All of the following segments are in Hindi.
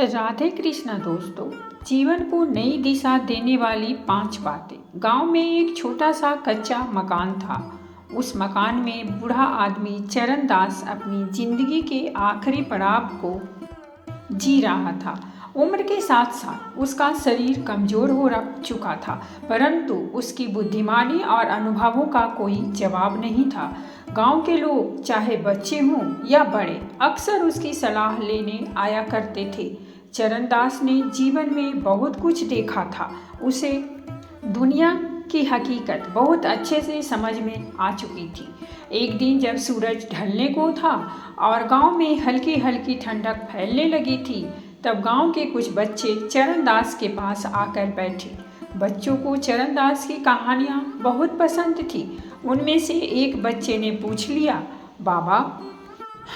राधे कृष्णा दोस्तों। जीवन को नई दिशा देने वाली 5 बातें। गांव में एक छोटा सा कच्चा मकान था। उस मकान में बूढ़ा आदमी चरणदास अपनी जिंदगी के आखिरी पड़ाव को जी रहा था। उम्र के साथ साथ उसका शरीर कमजोर हो चुका था, परंतु उसकी बुद्धिमानी और अनुभवों का कोई जवाब नहीं था। गांव के लोग, चाहे बच्चे हों या बड़े, अक्सर उसकी सलाह लेने आया करते थे। चरणदास ने जीवन में बहुत कुछ देखा था। उसे दुनिया की हकीकत बहुत अच्छे से समझ में आ चुकी थी। एक दिन जब सूरज ढलने को था और गांव में हल्की हल्की ठंडक फैलने लगी थी, तब गांव के कुछ बच्चे चरणदास के पास आकर बैठे। बच्चों को चरणदास की कहानियाँ बहुत पसंद थी। उनमें से एक बच्चे ने पूछ लिया, बाबा,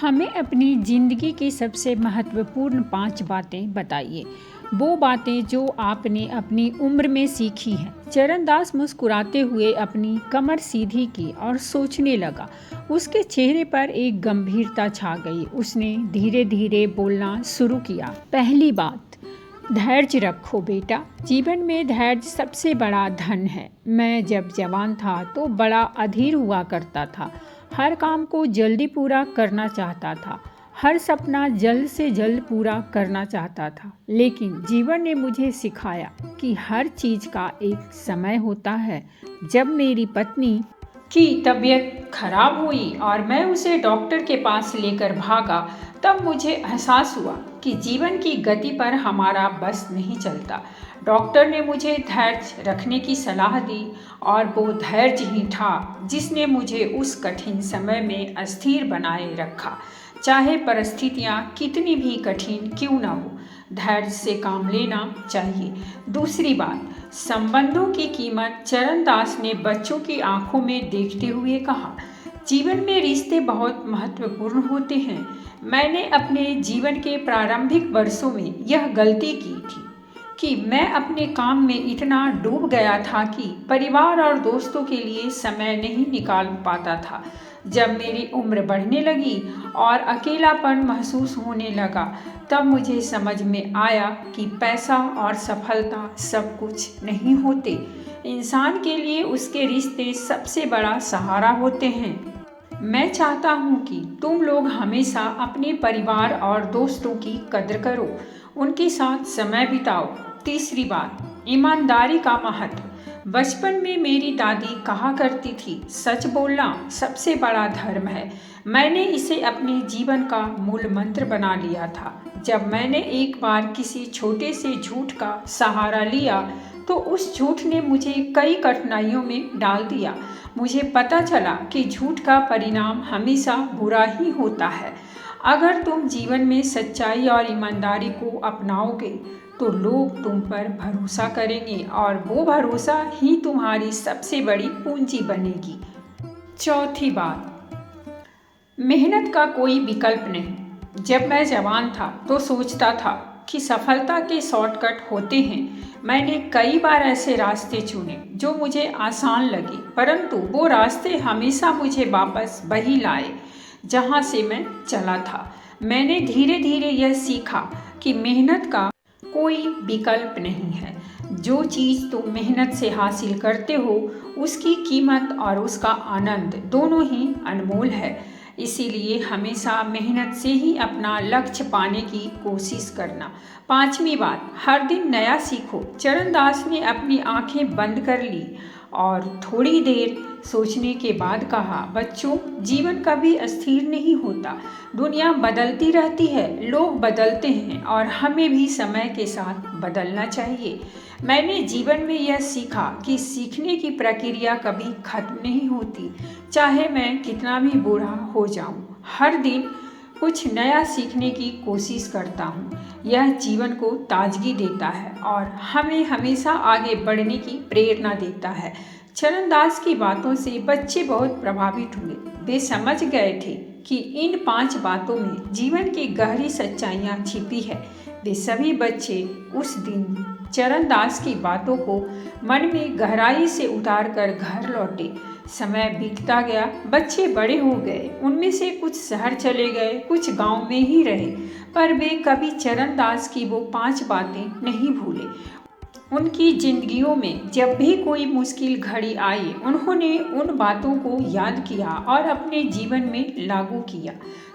हमें अपनी ज़िंदगी की सबसे महत्वपूर्ण 5 बातें बताइए, वो बातें जो आपने अपनी उम्र में सीखी हैं। चरणदास मुस्कुराते हुए अपनी कमर सीधी की और सोचने लगा। उसके चेहरे पर एक गंभीरता छा गई। उसने धीरे धीरे बोलना शुरू किया। पहली बात, धैर्य रखो बेटा। जीवन में धैर्य सबसे बड़ा धन है। मैं जब जवान था तो बड़ा अधीर हुआ करता था। हर काम को जल्दी पूरा करना चाहता था। हर सपना जल्द से जल्द पूरा करना चाहता था। लेकिन जीवन ने मुझे सिखाया कि हर चीज़ का एक समय होता है। जब मेरी पत्नी की तबीयत खराब हुई और मैं उसे डॉक्टर के पास लेकर भागा, तब मुझे एहसास हुआ कि जीवन की गति पर हमारा बस नहीं चलता। डॉक्टर ने मुझे धैर्य रखने की सलाह दी और वो धैर्य ही था जिसने मुझे उस कठिन समय में अस्थिर बनाए रखा। चाहे परिस्थितियाँ कितनी भी कठिन क्यों न हो, धैर्य से काम लेना चाहिए। दूसरी बात, संबंधों की कीमत। चरणदास ने बच्चों की आंखों में देखते हुए कहा, जीवन में रिश्ते बहुत महत्वपूर्ण होते हैं। मैंने अपने जीवन के प्रारंभिक वर्षों में यह गलती की थी कि मैं अपने काम में इतना डूब गया था कि परिवार और दोस्तों के लिए समय नहीं निकाल पाता था। जब मेरी उम्र बढ़ने लगी और अकेलापन महसूस होने लगा, तब मुझे समझ में आया कि पैसा और सफलता सब कुछ नहीं होते। इंसान के लिए उसके रिश्ते सबसे बड़ा सहारा होते हैं। मैं चाहता हूँ कि तुम लोग हमेशा अपने परिवार और दोस्तों की कद्र करो, उनके साथ समय बिताओ। तीसरी बात, ईमानदारी का महत्व। बचपन में मेरी दादी कहा करती थी, सच बोलना सबसे बड़ा धर्म है। मैंने इसे अपने जीवन का मूल मंत्र बना लिया था। जब मैंने एक बार किसी छोटे से झूठ का सहारा लिया तो उस झूठ ने मुझे कई कठिनाइयों में डाल दिया। मुझे पता चला कि झूठ का परिणाम हमेशा बुरा ही होता है। अगर तुम जीवन में सच्चाई और ईमानदारी को अपनाओगे तो लोग तुम पर भरोसा करेंगे और वो भरोसा ही तुम्हारी सबसे बड़ी पूंजी बनेगी। चौथी बात, मेहनत का कोई विकल्प नहीं। जब मैं जवान था तो सोचता था कि सफलता के शॉर्टकट होते हैं। मैंने कई बार ऐसे रास्ते चुने जो मुझे आसान लगे, परंतु वो रास्ते हमेशा मुझे वापस वही लाए जहाँ से मैं चला था। मैंने धीरे धीरे यह सीखा कि मेहनत का कोई विकल्प नहीं है। जो चीज़ तुम मेहनत से हासिल करते हो, उसकी कीमत और उसका आनंद दोनों ही अनमोल है। इसीलिए हमेशा मेहनत से ही अपना लक्ष्य पाने की कोशिश करना। पांचवी बात, हर दिन नया सीखो। चरणदास ने अपनी आंखें बंद कर ली और थोड़ी देर सोचने के बाद कहा, बच्चों, जीवन कभी अस्थिर नहीं होता। दुनिया बदलती रहती है, लोग बदलते हैं और हमें भी समय के साथ बदलना चाहिए। मैंने जीवन में यह सीखा कि सीखने की प्रक्रिया कभी खत्म नहीं होती, चाहे मैं कितना भी बूढ़ा हो जाऊं। हर दिन कुछ नया सीखने की कोशिश करता हूँ। यह जीवन को ताजगी देता है और हमें हमेशा आगे बढ़ने की प्रेरणा देता है। चरणदास की बातों से बच्चे बहुत प्रभावित हुए। वे समझ गए थे कि इन 5 बातों में जीवन की गहरी सच्चाइयाँ छिपी है। वे सभी बच्चे उस दिन चरणदास की बातों को मन में गहराई से उतार कर घर लौटे। समय बीतता गया, बच्चे बड़े हो गए। उनमें से कुछ शहर चले गए, कुछ गांव में ही रहे, पर वे कभी चरणदास की वो 5 बातें नहीं भूले। उनकी जिंदगियों में जब भी कोई मुश्किल घड़ी आई, उन्होंने उन बातों को याद किया और अपने जीवन में लागू किया।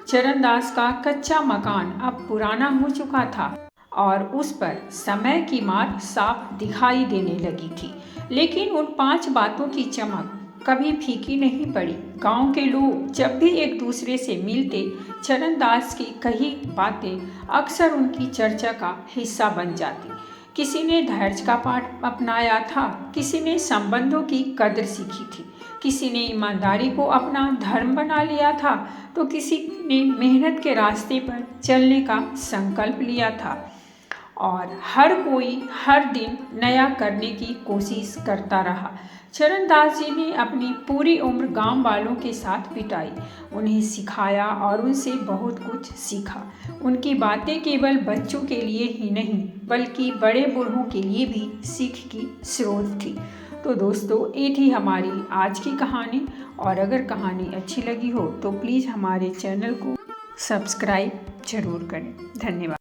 चरणदास का कच्चा मकान अब पुराना हो चुका था और उस पर समय की मार साफ दिखाई देने लगी थी, लेकिन उन 5 बातों की चमक कभी फीकी नहीं पड़ी। गांव के लोग जब भी एक दूसरे से मिलते, चरणदास की कही बातें अक्सर उनकी चर्चा का हिस्सा बन जाती। किसी ने धैर्य का पाठ अपनाया था, किसी ने संबंधों की कदर सीखी थी, किसी ने ईमानदारी को अपना धर्म बना लिया था, तो किसी ने मेहनत के रास्ते पर चलने का संकल्प लिया था। और हर कोई हर दिन नया करने की कोशिश करता रहा। चरणदास जी ने अपनी पूरी उम्र गांव वालों के साथ बिताई, उन्हें सिखाया और उनसे बहुत कुछ सीखा। उनकी बातें केवल बच्चों के लिए ही नहीं, बल्कि बड़े बूढ़ों के लिए भी सीख की स्रोत थी। तो दोस्तों, ये थी हमारी आज की कहानी, और अगर कहानी अच्छी लगी हो तो प्लीज़ हमारे चैनल को सब्सक्राइब जरूर करें। धन्यवाद।